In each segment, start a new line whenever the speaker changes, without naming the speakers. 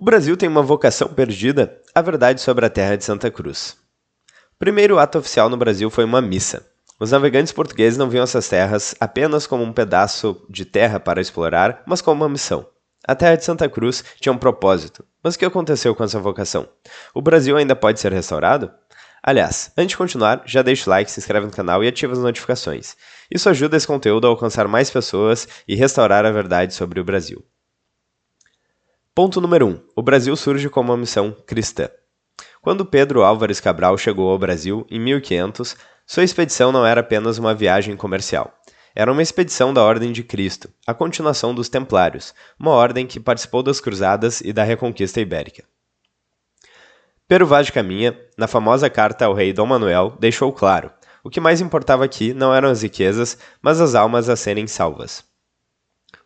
O Brasil tem uma vocação perdida? A verdade sobre a terra de Santa Cruz. O primeiro ato oficial no Brasil foi uma missa. Os navegantes portugueses não viam essas terras apenas como um pedaço de terra para explorar, mas como uma missão. A terra de Santa Cruz tinha um propósito. Mas o que aconteceu com essa vocação? O Brasil ainda pode ser restaurado? Aliás, antes de continuar, já deixa o like, se inscreve no canal e ativa as notificações. Isso ajuda esse conteúdo a alcançar mais pessoas e restaurar a verdade sobre o Brasil. Ponto número 1. O Brasil surge como uma missão cristã. Quando Pedro Álvares Cabral chegou ao Brasil, em 1500, sua expedição não era apenas uma viagem comercial. Era uma expedição da Ordem de Cristo, a continuação dos Templários, uma ordem que participou das Cruzadas e da Reconquista Ibérica. Pero Vaz de Caminha, na famosa carta ao rei Dom Manuel, deixou claro: o que mais importava aqui não eram as riquezas, mas as almas a serem salvas.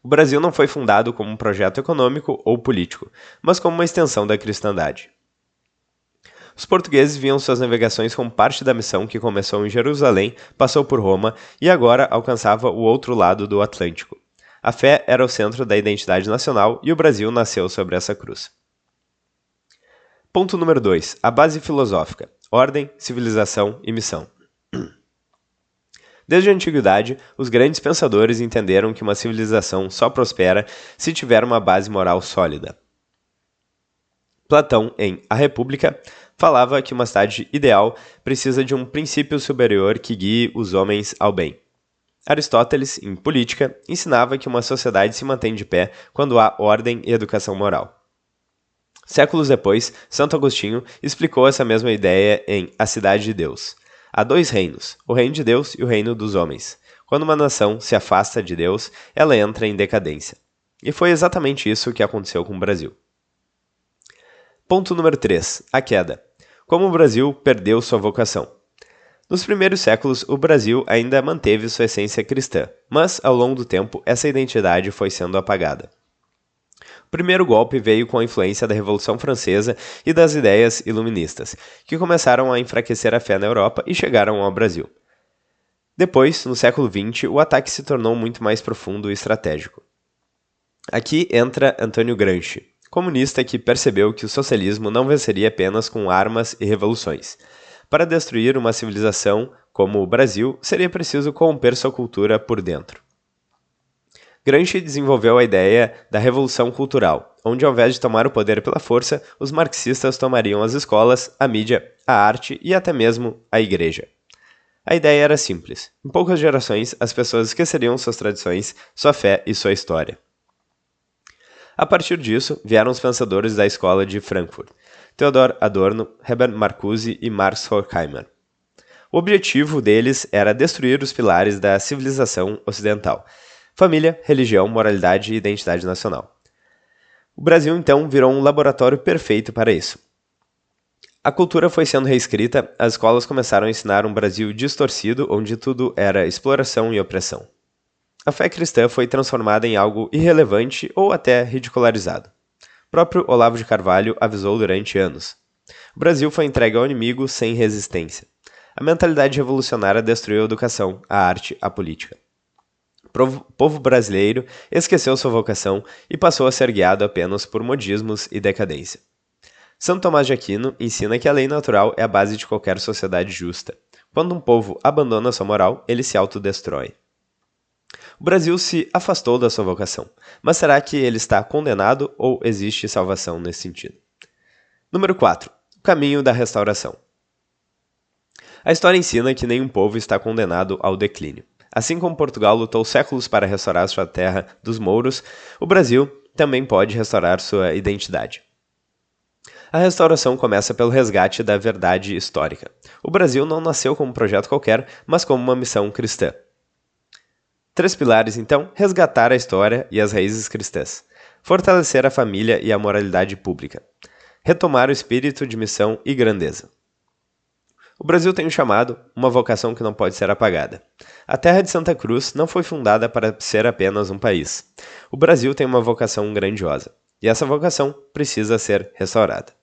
O Brasil não foi fundado como um projeto econômico ou político, mas como uma extensão da cristandade. Os portugueses viam suas navegações como parte da missão que começou em Jerusalém, passou por Roma e agora alcançava o outro lado do Atlântico. A fé era o centro da identidade nacional e o Brasil nasceu sobre essa cruz. Ponto número 2. A base filosófica. Ordem, civilização e missão. Desde a antiguidade, os grandes pensadores entenderam que uma civilização só prospera se tiver uma base moral sólida. Platão, em A República, falava que uma cidade ideal precisa de um princípio superior que guie os homens ao bem. Aristóteles, em Política, ensinava que uma sociedade se mantém de pé quando há ordem e educação moral. Séculos depois, Santo Agostinho explicou essa mesma ideia em A Cidade de Deus. Há dois reinos, o reino de Deus e o reino dos homens. Quando uma nação se afasta de Deus, ela entra em decadência. E foi exatamente isso que aconteceu com o Brasil. Ponto número 3. A queda. Como o Brasil perdeu sua vocação. Nos primeiros séculos, o Brasil ainda manteve sua essência cristã, mas, ao longo do tempo, essa identidade foi sendo apagada. O primeiro golpe veio com a influência da Revolução Francesa e das ideias iluministas, que começaram a enfraquecer a fé na Europa e chegaram ao Brasil. Depois, no século XX, o ataque se tornou muito mais profundo e estratégico. Aqui entra Antônio Gramsci, comunista que percebeu que o socialismo não venceria apenas com armas e revoluções. Para destruir uma civilização como o Brasil, seria preciso corromper sua cultura por dentro. Gramsci desenvolveu a ideia da revolução cultural, onde ao invés de tomar o poder pela força, os marxistas tomariam as escolas, a mídia, a arte e até mesmo a igreja. A ideia era simples. Em poucas gerações, as pessoas esqueceriam suas tradições, sua fé e sua história. A partir disso, vieram os pensadores da escola de Frankfurt, Theodor Adorno, Herbert Marcuse e Max Horkheimer. O objetivo deles era destruir os pilares da civilização ocidental: família, religião, moralidade e identidade nacional. O Brasil, então, virou um laboratório perfeito para isso. A cultura foi sendo reescrita, as escolas começaram a ensinar um Brasil distorcido, onde tudo era exploração e opressão. A fé cristã foi transformada em algo irrelevante ou até ridicularizado. O próprio Olavo de Carvalho avisou durante anos. O Brasil foi entregue ao inimigo sem resistência. A mentalidade revolucionária destruiu a educação, a arte, a política. O povo brasileiro esqueceu sua vocação e passou a ser guiado apenas por modismos e decadência. Santo Tomás de Aquino ensina que a lei natural é a base de qualquer sociedade justa. Quando um povo abandona sua moral, ele se autodestrói. O Brasil se afastou da sua vocação, mas será que ele está condenado ou existe salvação nesse sentido? Número 4. O caminho da restauração. A história ensina que nenhum povo está condenado ao declínio. Assim como Portugal lutou séculos para restaurar sua terra dos mouros, o Brasil também pode restaurar sua identidade. A restauração começa pelo resgate da verdade histórica. O Brasil não nasceu como um projeto qualquer, mas como uma missão cristã. 3 pilares, então: resgatar a história e as raízes cristãs, fortalecer a família e a moralidade pública, retomar o espírito de missão e grandeza. O Brasil tem um chamado, uma vocação que não pode ser apagada. A terra de Santa Cruz não foi fundada para ser apenas um país. O Brasil tem uma vocação grandiosa, e essa vocação precisa ser restaurada.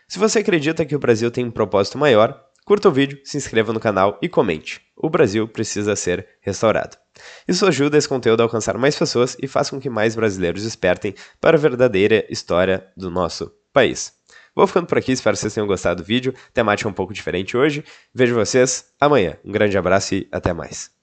Se você acredita que o Brasil tem um propósito maior, curta o vídeo, se inscreva no canal e comente. O Brasil precisa ser restaurado. Isso ajuda esse conteúdo a alcançar mais pessoas e faz com que mais brasileiros despertem para a verdadeira história do nosso país. Vou ficando por aqui, espero que vocês tenham gostado do vídeo, temática um pouco diferente hoje. Vejo vocês amanhã. Um grande abraço e até mais.